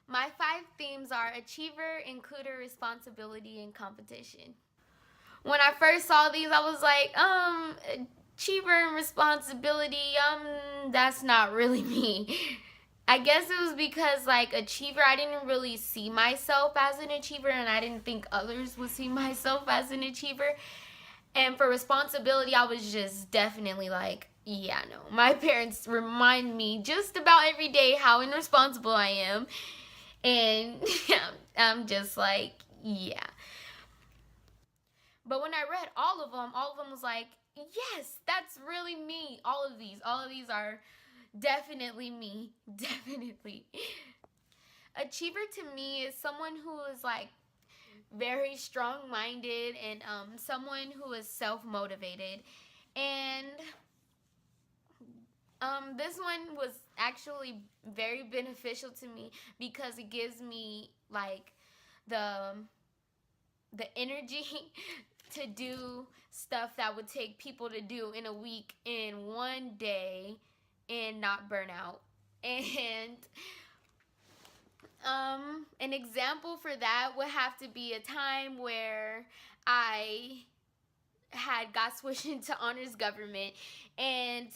My 5 themes are achiever, includer, responsibility, and competition. When I first saw these, I was like, achiever and responsibility, that's not really me. I guess it was because, like, achiever, I didn't really see myself as an achiever, and I didn't think others would see myself as an achiever. And for responsibility, I was just definitely like, yeah, no. My parents remind me just about every day how irresponsible I am. And I'm just like, yeah. But when I read all of them was like, yes, that's really me. All of these are definitely me. Definitely. Achiever to me is someone who is like very strong minded and someone who is self motivated. And this one was actually very beneficial to me because it gives me like the the energy to do stuff that would take people to do in a week in one day and not burn out. And an example for that would have to be a time where I had got switched into honors government, and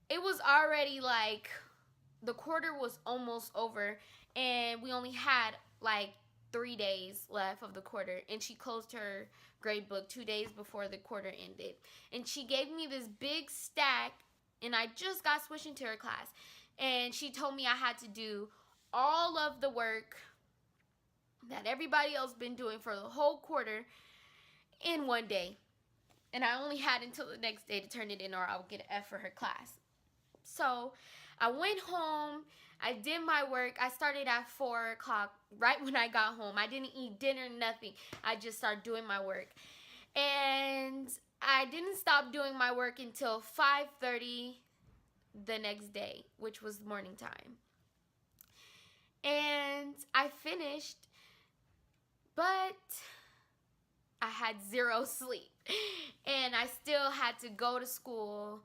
it was already like the quarter was almost over, and we only had like 3 days left of the quarter, and she closed her grade book 2 days before the quarter ended, and she gave me this big stack, and I just got switched into her class, and she told me I had to do all of the work that everybody else been doing for the whole quarter in one day, and I only had until the next day to turn it in, or I would get an F for her class. So I went home. I did my work. I started at 4 o'clock, right when I got home. I didn't eat dinner, nothing. I just started doing my work. And I didn't stop doing my work until 5:30 the next day, which was morning time. And I finished, but I had zero sleep. And I still had to go to school,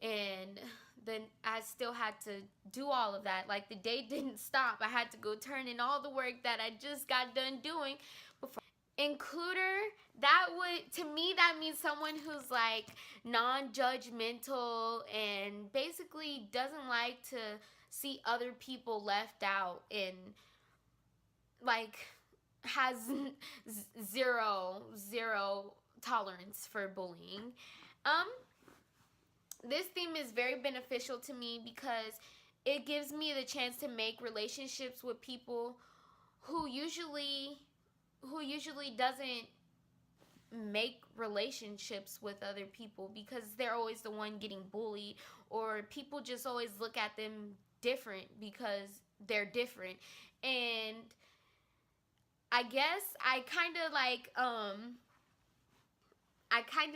and then I still had to do all of that. Like, the day didn't stop. I had to go turn in all the work that I just got done doing before. Includer, that would, to me, that means someone who's like non-judgmental and basically doesn't like to see other people left out, and like has zero tolerance for bullying. Um this theme is very beneficial to me because it gives me the chance to make relationships with people who usually doesn't make relationships with other people because they're always the one getting bullied, or people just always look at them different because they're different. And I guess I kind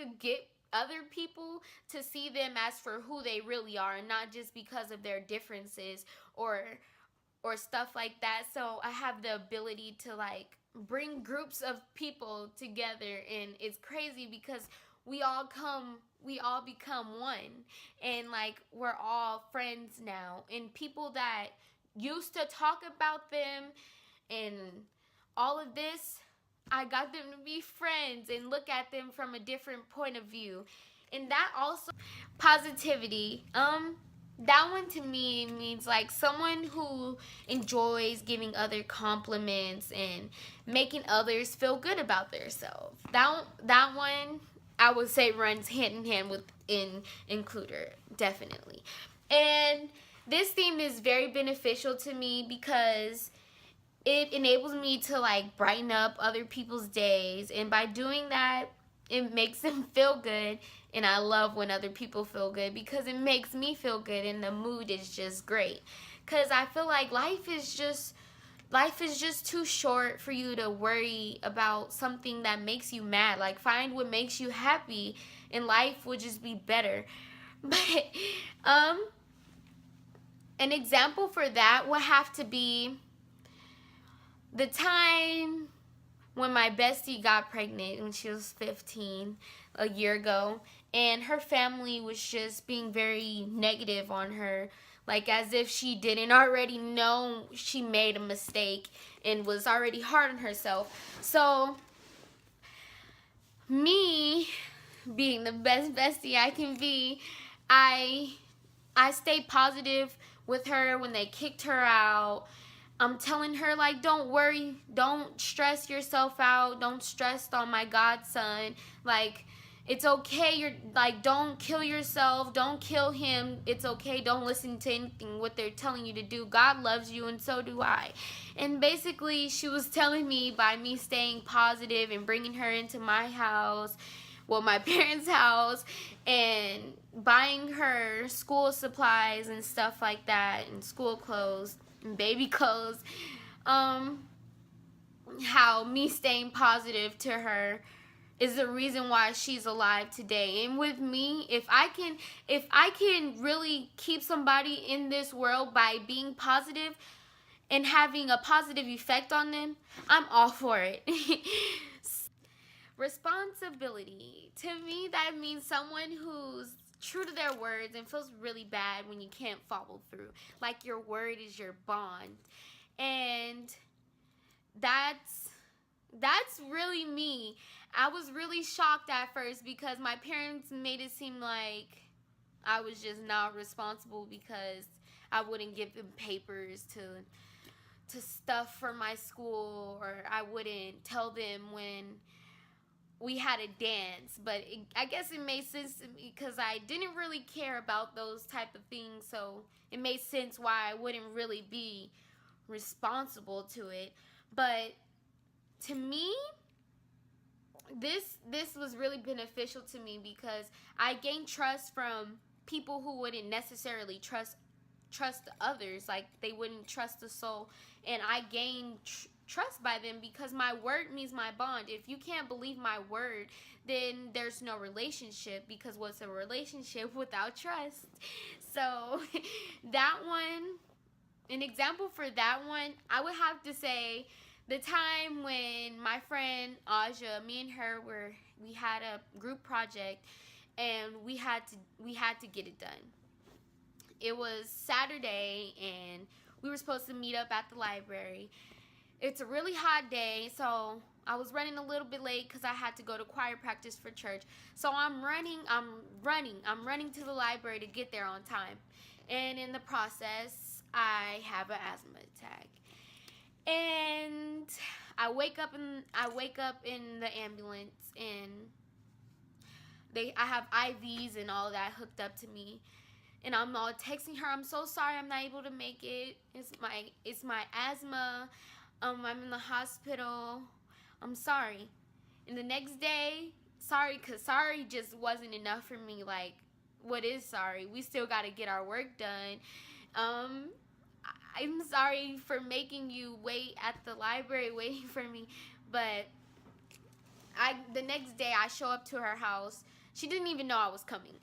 of get other people to see them as for who they really are, and not just because of their differences or stuff like that. So I have the ability to like bring groups of people together, and it's crazy because we all become one, and like we're all friends now, and people that used to talk about them and all of this, I got them to be friends and look at them from a different point of view. And that also positivity. That one to me means like someone who enjoys giving other compliments and making others feel good about themselves. That one I would say runs hand in hand with includer, definitely. And this theme is very beneficial to me because it enables me to like brighten up other people's days, and by doing that it makes them feel good. And I love when other people feel good because it makes me feel good, and the mood is just great, because I feel like life is just too short for you to worry about something that makes you mad. Like, find what makes you happy and life will just be better. But an example for that would have to be the time when my bestie got pregnant when she was 15 a year ago, and her family was just being very negative on her, like as if she didn't already know she made a mistake and was already hard on herself. So me being the best bestie I can be, I stayed positive with her when they kicked her out. I'm telling her, like, don't worry, don't stress yourself out, don't stress on my godson. Like, it's okay. You're like, don't kill yourself, don't kill him. It's okay. Don't listen to anything what they're telling you to do. God loves you, and so do I. And basically, she was telling me, by me staying positive and bringing her into my house, well, my parents' house, and buying her school supplies and stuff like that, and school clothes and baby clothes, how me staying positive to her is the reason why she's alive today. And with me, if I can really keep somebody in this world by being positive and having a positive effect on them, I'm all for it. Responsibility. To me, that means someone who's true to their words and feels really bad when you can't follow through. Like your word is your bond. And that's really me. I was really shocked at first because my parents made it seem like I was just not responsible because I wouldn't give them papers to stuff for my school, or I wouldn't tell them when we had a dance. But I guess it made sense to me because I didn't really care about those type of things, so it made sense why I wouldn't really be responsible to it. But to me, this was really beneficial to me because I gained trust from people who wouldn't necessarily trust others, like they wouldn't trust the soul, and I gained trust by them because my word means my bond. If you can't believe my word, then there's no relationship, because what's a relationship without trust? So that one, an example for that one, I would have to say the time when my friend Aja, me and her we had a group project and we had to get it done. It was Saturday and we were supposed to meet up at the library. It's a really hot day, so I was running a little bit late because I had to go to choir practice for church. So I'm running to the library to get there on time. And in the process, I have an asthma attack. And I wake up in the ambulance, and I have IVs and all that hooked up to me. And I'm all texting her, I'm so sorry I'm not able to make it. It's my asthma. I'm in the hospital. I'm sorry. And the next day, because sorry just wasn't enough for me. Like, what is sorry? We still got to get our work done. I'm sorry for making you wait at the library waiting for me. But the next day, I show up to her house. She didn't even know I was coming.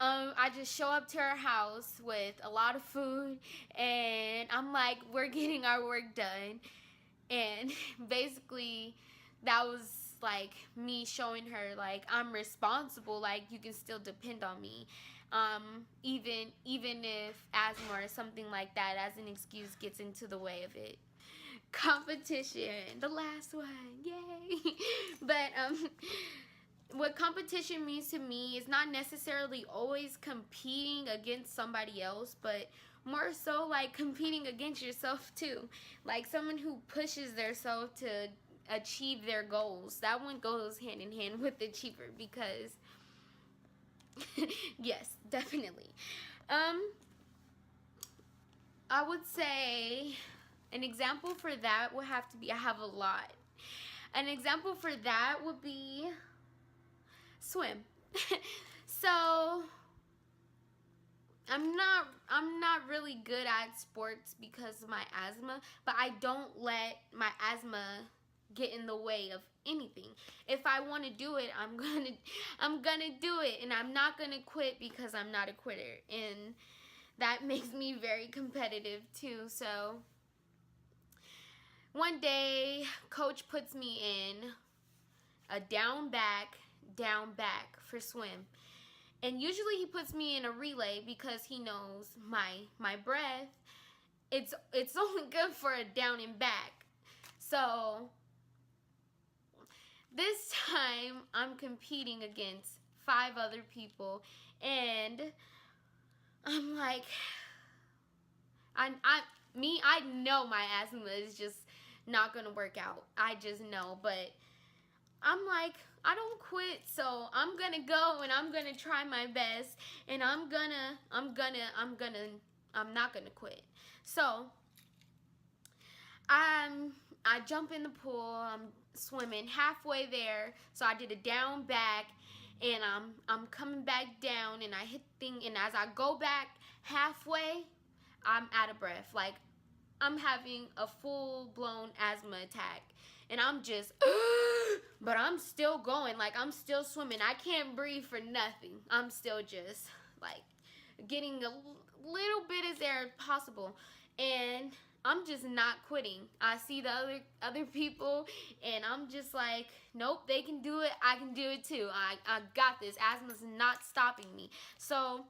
I just show up to her house with a lot of food, and I'm like, we're getting our work done. And basically, that was like me showing her, like, I'm responsible, like, you can still depend on me. Even if asthma or something like that as an excuse gets into the way of it. Competition, the last one, yay. But what competition means to me is not necessarily always competing against somebody else, but more so like competing against yourself too. Like someone who pushes themselves to achieve their goals. That one goes hand in hand with the achiever, because yes, definitely. I would say an example for that would have to be, I have a lot. An example for that would be swim. So I'm not really good at sports because of my asthma, but I don't let my asthma get in the way of anything. If I want to do it, I'm gonna do it, and I'm not gonna quit because I'm not a quitter, and that makes me very competitive too. So one day, coach puts me in a down back for swim. And usually he puts me in a relay because he knows my breath, it's only good for a down and back. So this time I'm competing against 5 other people, and I'm like, I know my asthma is just not gonna work out. I just know, but I'm like, I don't quit, so I'm gonna go and I'm gonna try my best, and I'm not gonna quit. So I jump in the pool. I'm swimming halfway there, so I did a down back, and I'm coming back down, and I hit the thing, and as I go back halfway, I'm out of breath. Like, I'm having a full-blown asthma attack, and I'm just but I'm still going. Like, I'm still swimming. I can't breathe for nothing. I'm still just like getting a little bit as air as possible, and I'm just not quitting. I see the other people, and I'm just like, nope, they can do it. I can do it too. I got this. Asthma's not stopping me. So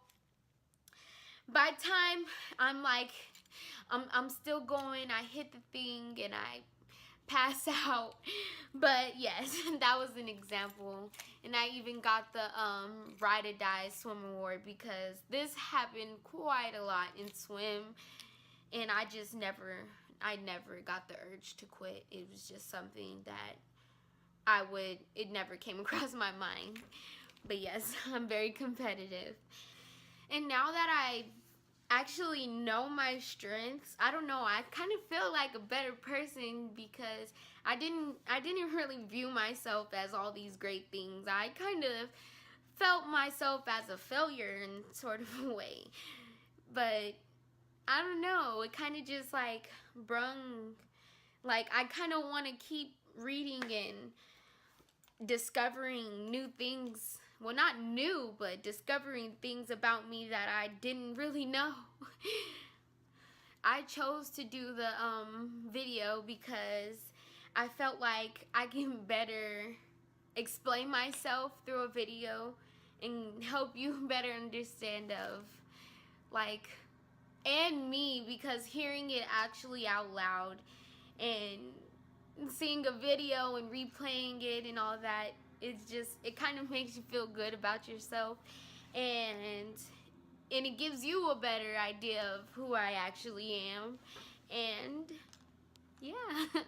by the time I'm like, I'm still going, I hit the thing and I pass out. But yes, that was an example. And I even got the Ride or Die Swim Award because this happened quite a lot in swim, and I never got the urge to quit. It was just something that it never came across my mind. But yes, I'm very competitive. And now that I actually know my strengths, I don't know, I kind of feel like a better person because I didn't really view myself as all these great things. I kind of felt myself as a failure in sort of a way. But I don't know, it kind of just like brung, like I kind of want to keep reading and discovering new things. Well, not new, but discovering things about me that I didn't really know. I chose to do the video because I felt like I can better explain myself through a video and help you better understand of like, and me, because hearing it actually out loud and seeing a video and replaying it and all that, it kind of makes you feel good about yourself, and it gives you a better idea of who I actually am. And yeah.